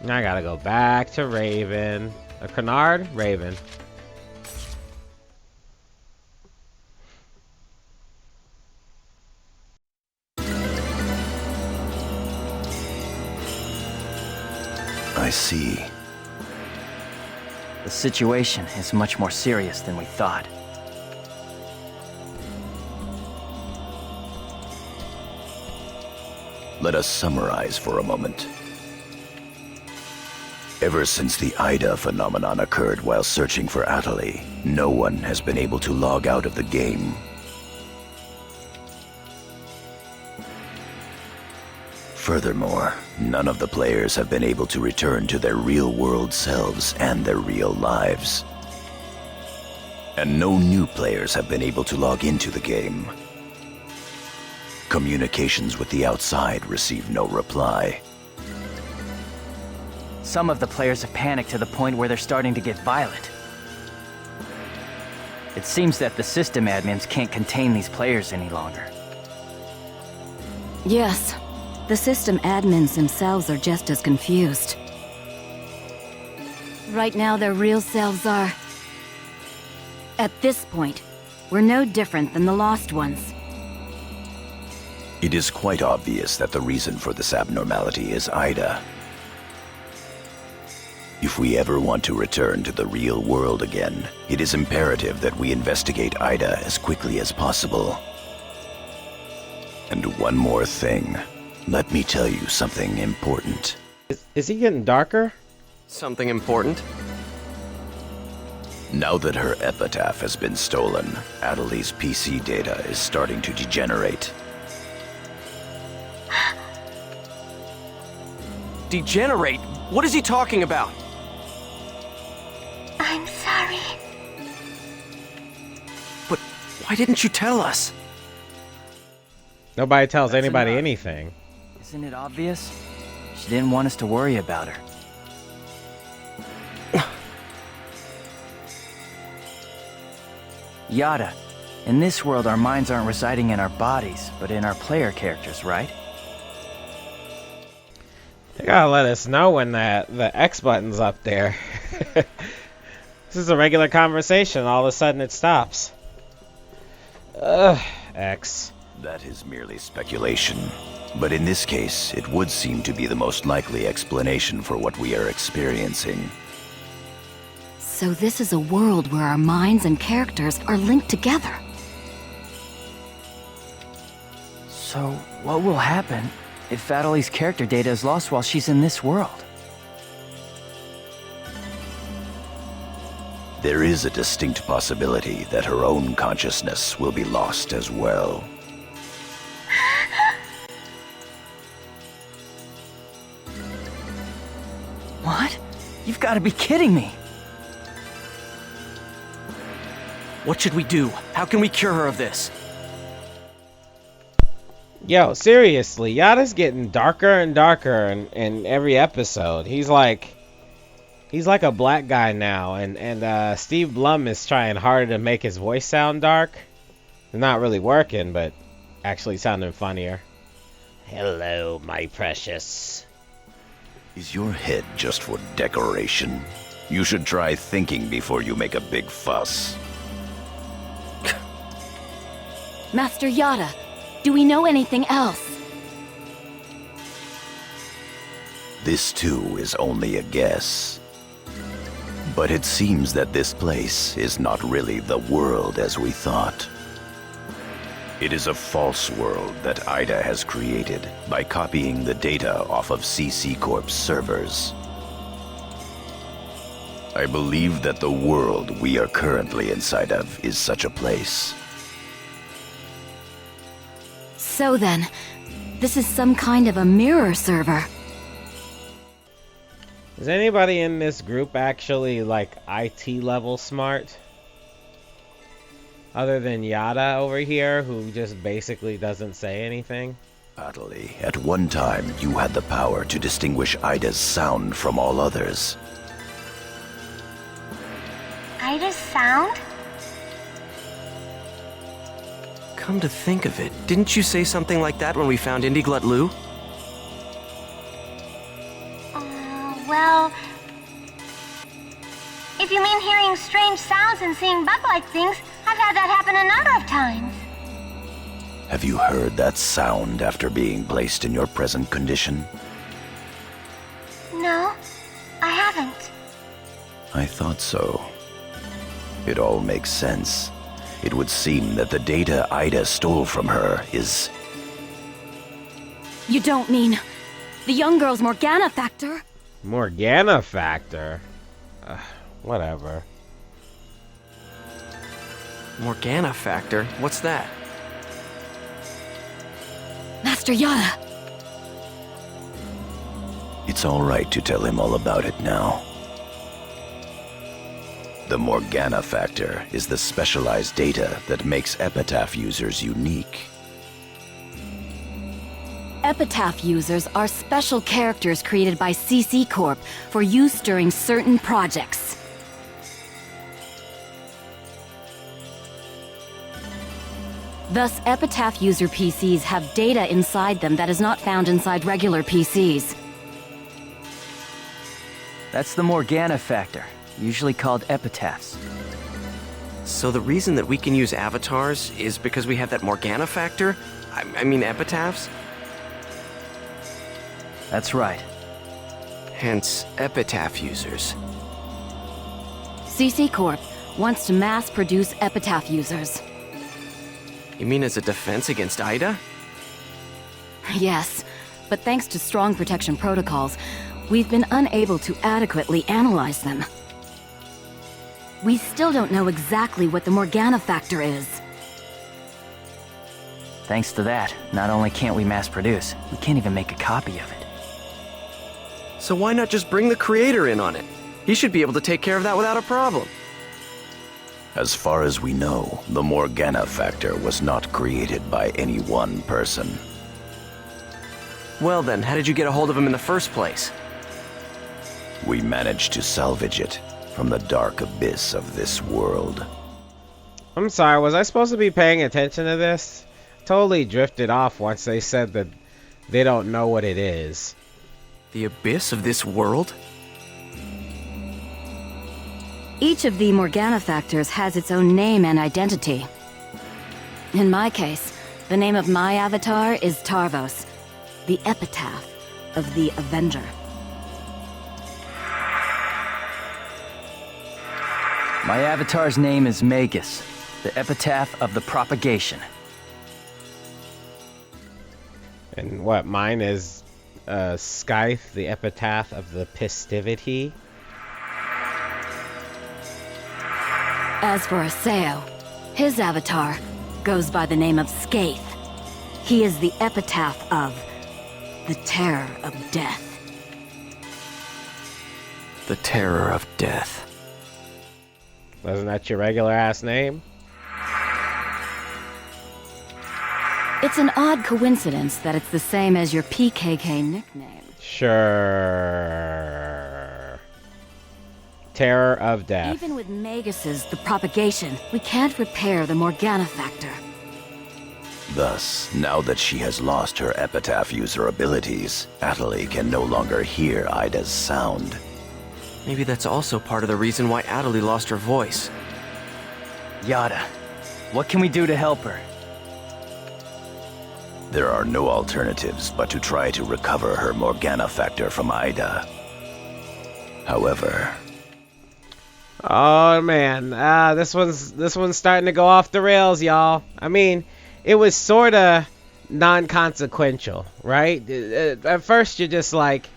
I gotta go back to Raven. A Canard? Raven. I see. The situation is much more serious than we thought. Let us summarize for a moment. Ever since the Ida phenomenon occurred while searching for Atali, no one has been able to log out of the game. Furthermore, none of the players have been able to return to their real-world selves and their real lives. And no new players have been able to log into the game. Communications with the outside receive no reply. Some of the players have panicked to the point where they're starting to get violent. It seems that the system admins can't contain these players any longer. Yes, the system admins themselves are just as confused. Right now, their real selves are... At this point, we're no different than the Lost Ones. It is quite obvious that the reason for this abnormality is Ida. If we ever want to return to the real world again, it is imperative that we investigate Ida as quickly as possible. And one more thing. Let me tell you something important. Is he getting darker? Something important? Now that her epitaph has been stolen, Atali's PC data is starting to degenerate. Degenerate? What is he talking about? I'm sorry. But why didn't you tell us? Nobody tells That's anybody enough. anything. Isn't it obvious? She didn't want us to worry about her. Yada, in this world our minds aren't residing in our bodies, but in our player characters, right? They gotta let us know when the X button's up there. This is a regular conversation. All of a sudden it stops. Ugh, X. That is merely speculation. But in this case, it would seem to be the most likely explanation for what we are experiencing. So this is a world where our minds and characters are linked together. So, what will happen if Atali's character data is lost while she's in this world? There is a distinct possibility that her own consciousness will be lost as well. What? You've got to be kidding me! What should we do? How can we cure her of this? Yo, seriously, Yada's getting darker and darker in every episode. He's like a black guy now, and Steve Blum is trying harder to make his voice sound dark. It's not really working, but actually sounding funnier. Hello, my precious. Is your head just for decoration? You should try thinking before you make a big fuss. Master Yada, do we know anything else? This too is only a guess. But it seems that this place is not really the world as we thought. It is a false world that Ida has created by copying the data off of CC Corp's servers. I believe that the world we are currently inside of is such a place. So then, this is some kind of a mirror server. Is anybody in this group actually like IT level smart? Other than Yada over here, who just basically doesn't say anything? Atali, at one time you had the power to distinguish Ida's sound from all others. Ida's sound? Come to think of it, didn't you say something like that when we found Indiglut Lu? Well, if you mean hearing strange sounds and seeing bug-like things, I've had that happen a number of times. Have you heard that sound after being placed in your present condition? No, I haven't. I thought so. It all makes sense. It would seem that the data Ida stole from her is... You don't mean the young girl's Morgana factor? Morgana factor? Whatever. Morgana factor? What's that? Master Yada. It's all right to tell him all about it now. The Morgana factor is the specialized data that makes Epitaph users unique. Epitaph users are special characters created by CC Corp for use during certain projects. Thus, Epitaph user PCs have data inside them that is not found inside regular PCs. That's the Morgana factor, usually called epitaphs. So the reason that we can use avatars is because we have that Morgana factor? I mean epitaphs? That's right. Hence, epitaph users. CC Corp wants to mass produce Epitaph users. You mean as a defense against Ida? Yes, but thanks to strong protection protocols, we've been unable to adequately analyze them. We still don't know exactly what the Morgana factor is. Thanks to that, not only can't we mass produce, we can't even make a copy of it. So why not just bring the creator in on it? He should be able to take care of that without a problem. As far as we know, the Morgana factor was not created by any one person. Well then, how did you get a hold of him in the first place? We managed to salvage it from the dark abyss of this world. I'm sorry, was I supposed to be paying attention to this? Totally drifted off once they said that they don't know what it is. The abyss of this world? Each of the Morgana factors has its own name and identity. In my case, the name of my avatar is Tarvos, the epitaph of the Avenger. My avatar's name is Magus, the epitaph of the propagation. And what, mine is Scythe, the epitaph of the festivity? As for Aseo, his avatar goes by the name of Skaith. He is the epitaph of the terror of death. The terror of death. Wasn't that your regular ass name? It's an odd coincidence that it's the same as your PKK nickname. Sure. Terror of death. Even with Magus's the propagation, we can't repair the Morgana factor. Thus, now that she has lost her epitaph user abilities, Atali can no longer hear Ida's sound. Maybe that's also part of the reason why Atali lost her voice. Yada, what can we do to help her? There are no alternatives but to try to recover her Morgana factor from Ida. However... Oh man, this one's starting to go off the rails, y'all. I mean, it was sorta non-consequential, right? At first you're just like,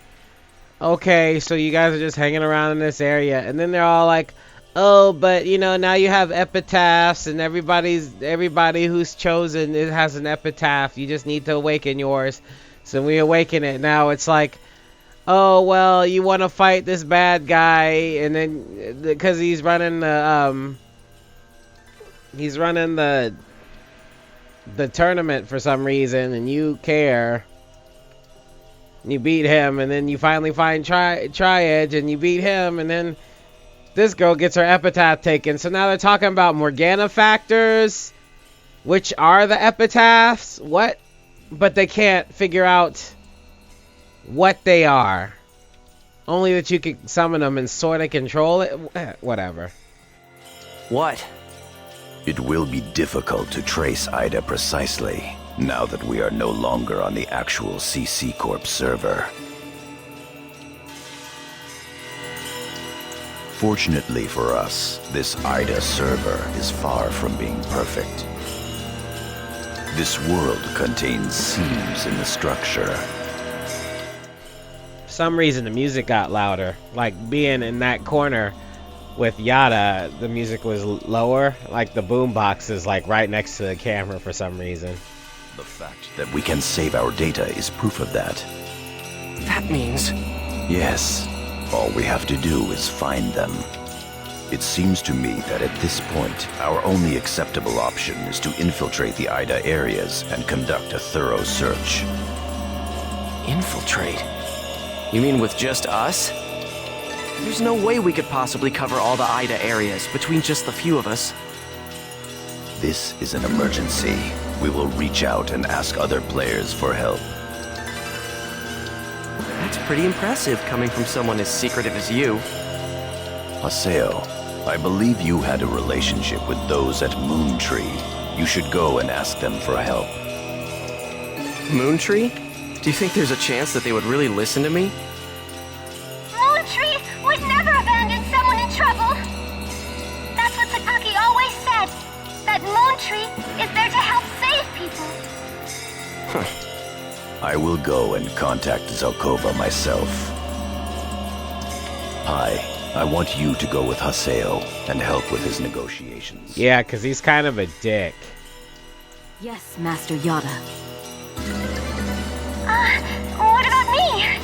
okay, so you guys are just hanging around in this area, and then they're all like, oh, but you know, now you have epitaphs, and everybody who's chosen, it has an epitaph. You just need to awaken yours. So we awaken it. Now it's like, oh well, you want to fight this bad guy, and then because he's running the tournament for some reason, and you care. You beat him, and then you finally find Tri-Edge, and you beat him, and then this girl gets her epitaph taken. So now they're talking about Morgana factors, which are the epitaphs. What? But they can't figure out what they are. Only that you could summon them and sort of control it. Whatever. What? It will be difficult to trace Ida precisely, now that we are no longer on the actual CC Corp server. Fortunately for us, this Ida server is far from being perfect. This world contains seams in the structure. For some reason, the music got louder. Like, being in that corner with Yada, the music was lower. Like, the boombox is, like, right next to the camera for some reason. The fact that we can save our data is proof of that. That means... Yes. All we have to do is find them. It seems to me that at this point, our only acceptable option is to infiltrate the Ida areas and conduct a thorough search. Infiltrate? You mean with just us? There's no way we could possibly cover all the Ida areas between just the few of us. This is an emergency. We will reach out and ask other players for help. That's pretty impressive coming from someone as secretive as you. Haseo, I believe you had a relationship with those at Moontree. You should go and ask them for help. Moontree? Do you think there's a chance that they would really listen to me? Moontree would never abandon someone in trouble. That's what Sakaki always said, that Moontree is there to help save people. I will go and contact Zelkova myself. Hi, I want you to go with Haseo and help with his negotiations. Yeah, because he's kind of a dick. Yes, Master Yada. What about me?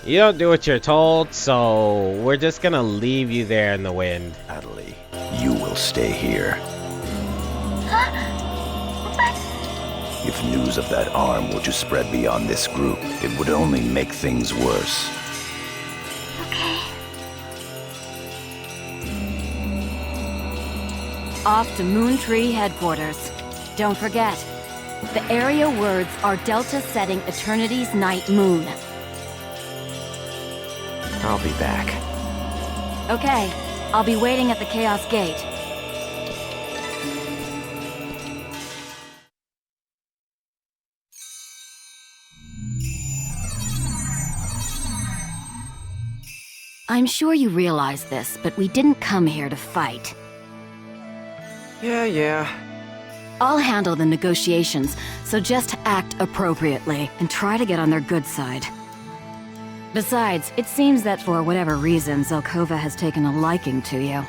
You don't do what you're told, so we're just gonna leave you there in the wind. Natalie, you will stay here. If news of that arm were to spread beyond this group, it would only make things worse. Okay. Off to Moontree headquarters. Don't forget, the area words are Delta setting Eternity's night moon. I'll be back. Okay, I'll be waiting at the Chaos Gate. I'm sure you realize this, but we didn't come here to fight. Yeah. I'll handle the negotiations, so just act appropriately and try to get on their good side. Besides, it seems that for whatever reason, Zelkova has taken a liking to you.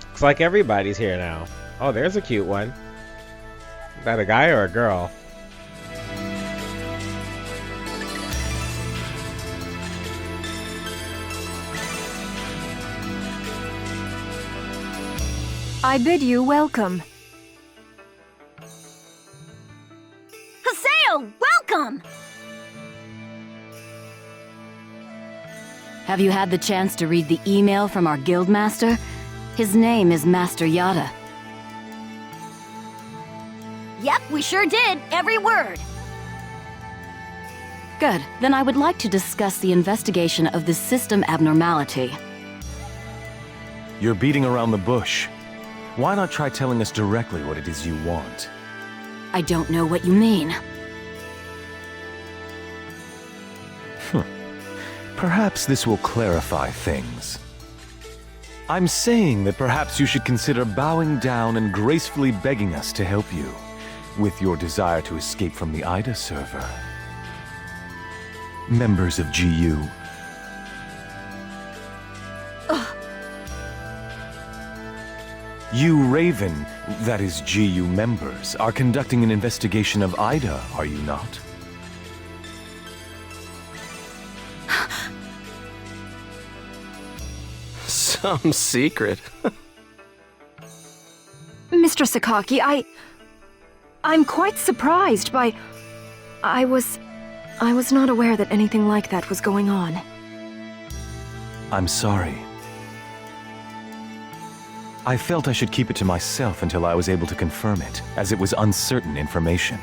Looks like everybody's here now. Oh, there's a cute one. Is that a guy or a girl? I bid you welcome. Haseo, welcome! Have you had the chance to read the email from our guildmaster? His name is Master Yada. Yep, we sure did. Every word. Good. Then I would like to discuss the investigation of this system abnormality. You're beating around the bush. Why not try telling us directly what it is you want? I don't know what you mean. Perhaps this will clarify things. I'm saying that perhaps you should consider bowing down and gracefully begging us to help you with your desire to escape from the Ida server. Members of GU. You, Raven, that is GU members, are conducting an investigation of Ida, are you not? Some secret. Mr. Sakaki, I'm quite surprised by... I was not aware that anything like that was going on. I'm sorry. I felt I should keep it to myself until I was able to confirm it, as it was uncertain information.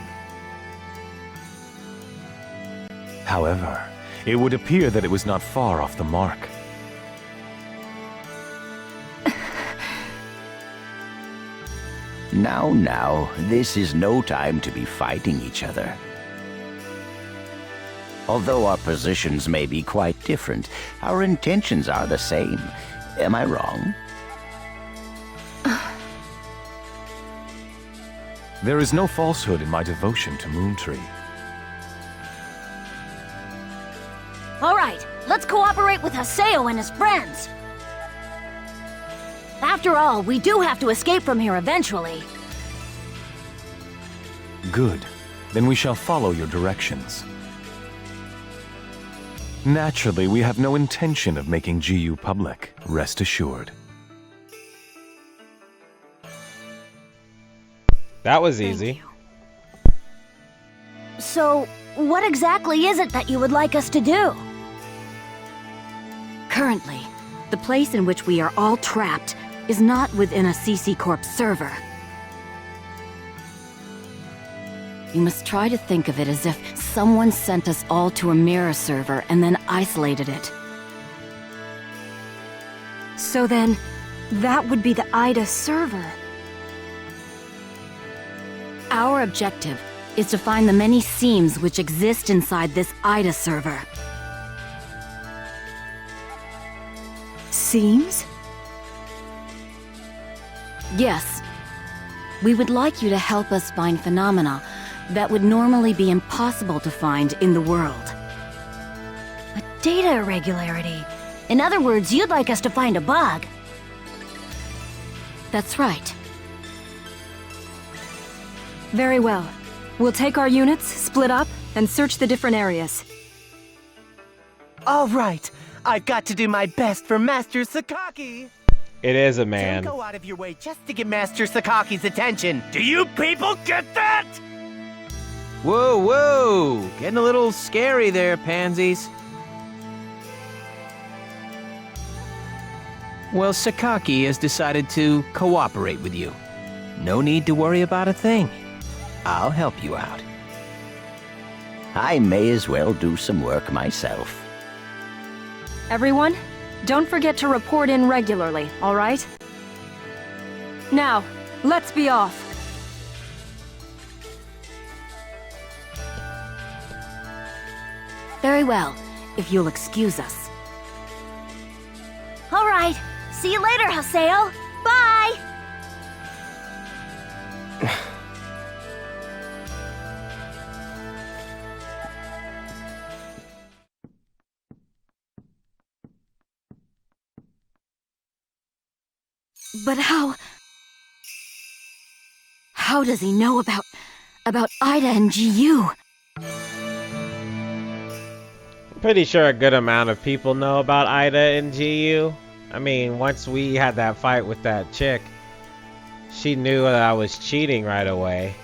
However, it would appear that it was not far off the mark. Now, this is no time to be fighting each other. Although our positions may be quite different, our intentions are the same. Am I wrong? There is no falsehood in my devotion to Moontree. All right, let's cooperate with Haseo and his friends. After all, we do have to escape from here eventually. Good. Then we shall follow your directions. Naturally, we have no intention of making GU public, rest assured. That was easy. So, what exactly is it that you would like us to do? Currently, the place in which we are all trapped is not within a CC Corp server. You must try to think of it as if someone sent us all to a mirror server and then isolated it. So then, that would be the IDA server. Our objective is to find the many seams which exist inside this IDA server. Seems? Yes. We would like you to help us find phenomena that would normally be impossible to find in the world. A data irregularity. In other words, you'd like us to find a bug. That's right. Very well. We'll take our units, split up, and search the different areas. All right. I've got to do my best for Master Sakaki. It is a man. Don't go out of your way just to get Master Sakaki's attention. Do you people get that? Whoa, whoa! Getting a little scary there, pansies. Well, Sakaki has decided to cooperate with you. No need to worry about a thing. I'll help you out. I may as well do some work myself. Everyone, don't forget to report in regularly, all right? Now, let's be off. Very well, if you'll excuse us. All right. See you later, Haseo. Bye! But how does he know about Ida and GU? Pretty sure a good amount of people know about Ida and GU. I mean, once we had that fight with that chick, she knew that I was cheating right away.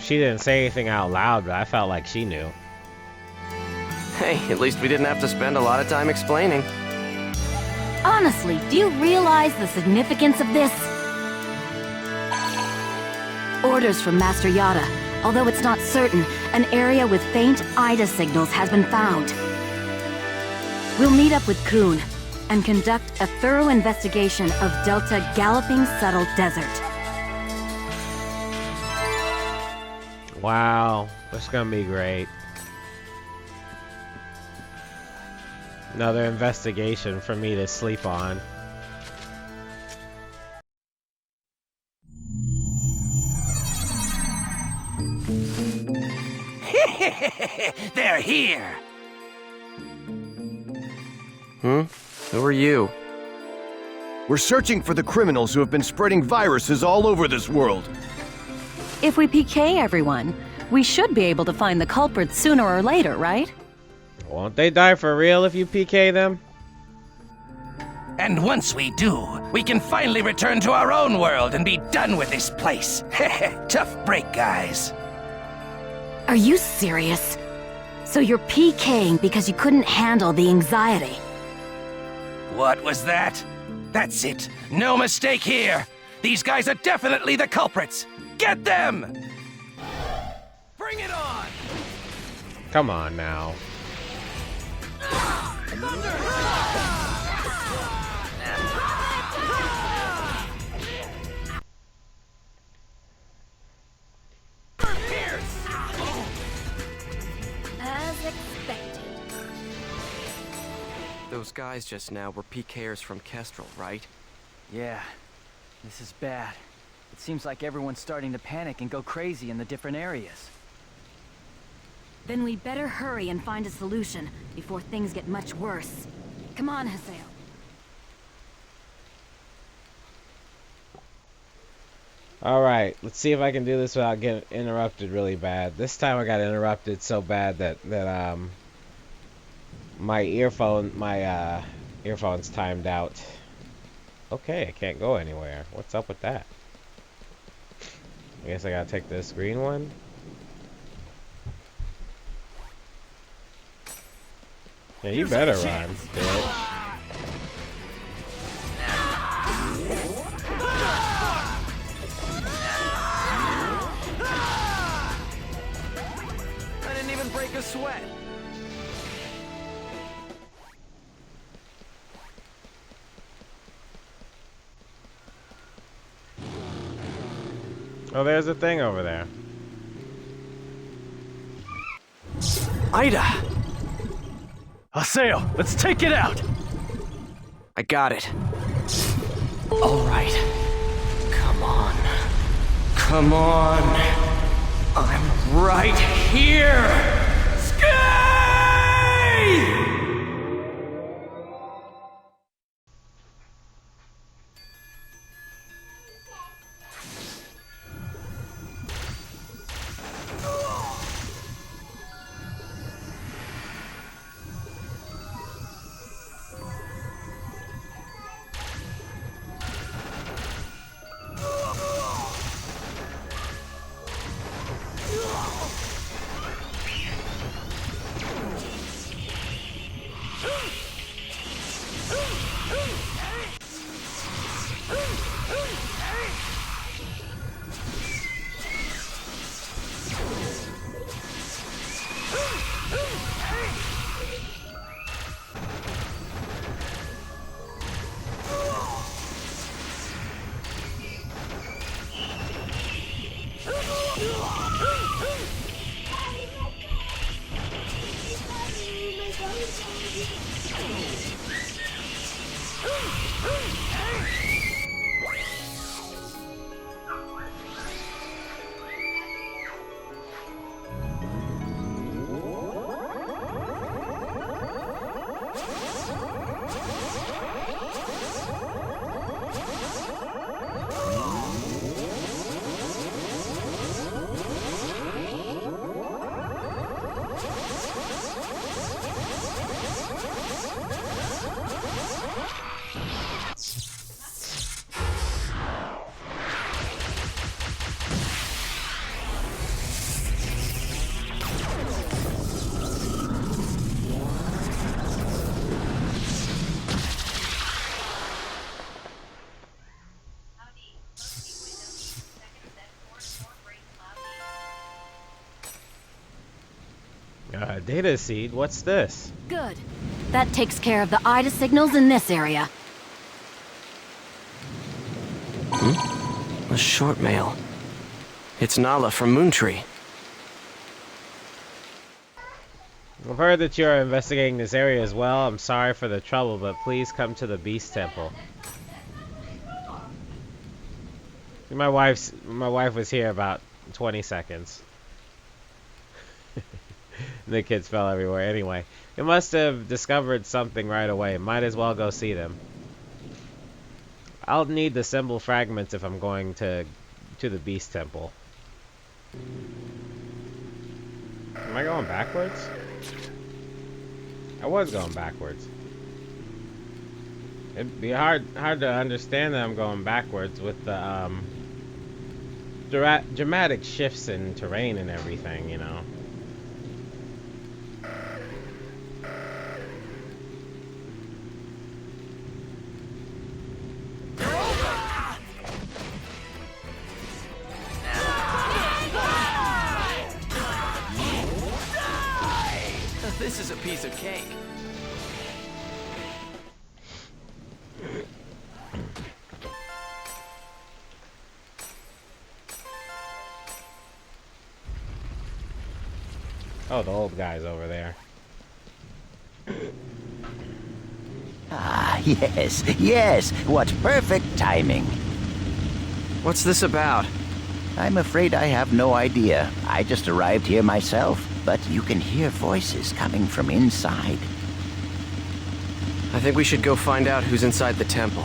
She didn't say anything out loud, but I felt like she knew. Hey, at least we didn't have to spend a lot of time explaining. Honestly, do you realize the significance of this? Orders from Master Yada. Although it's not certain, an area with faint Ida signals has been found. We'll meet up with Kun and conduct a thorough investigation of Delta Galloping Settled Desert. Wow, that's gonna be great. Another investigation for me to sleep on. They're here! Who are you? We're searching for the criminals who have been spreading viruses all over this world. If we PK everyone, we should be able to find the culprits sooner or later, right? Won't they die for real if you PK them? And once we do, we can finally return to our own world and be done with this place. Tough break, guys. Are you serious? So you're PKing because you couldn't handle the anxiety? What was that? That's it. No mistake here. These guys are definitely the culprits. Get them! Bring it on! Come on now. As expected. Those guys just now were PKers from Kestrel, right? Yeah, this is bad. It seems like everyone's starting to panic and go crazy in the different areas. Then we better hurry and find a solution before things get much worse. Come on, Haseo. Alright, let's see if I can do this without getting interrupted really bad. This time I got interrupted so bad that my earphones timed out. Okay, I can't go anywhere. What's up with that? I guess I gotta take this green one. Yeah, you better run, bitch. I didn't even break a sweat. Oh, there's a thing over there. Ida! Haseo, let's take it out! I got it. All right. Come on. Come on. I'm right here! Sky! Data seed? What's this? Good. That takes care of the Ida signals in this area. A short mail. It's Nala from Moontree. I've heard that you're investigating this area as well. I'm sorry for the trouble, but please come to the Beast Temple. My wife was here about 20 seconds. The kids fell everywhere. Anyway, they must have discovered something right away. Might as well go see them. I'll need the symbol fragments if I'm going to the Beast Temple. Am I going backwards? I was going backwards. It'd be hard to understand that I'm going backwards with the dramatic shifts in terrain and everything, you know. This is a piece of cake. Oh, the old guy's over there. Ah, yes, what perfect timing. What's this about? I'm afraid I have no idea. I just arrived here myself, but you can hear voices coming from inside. I think we should go find out who's inside the temple.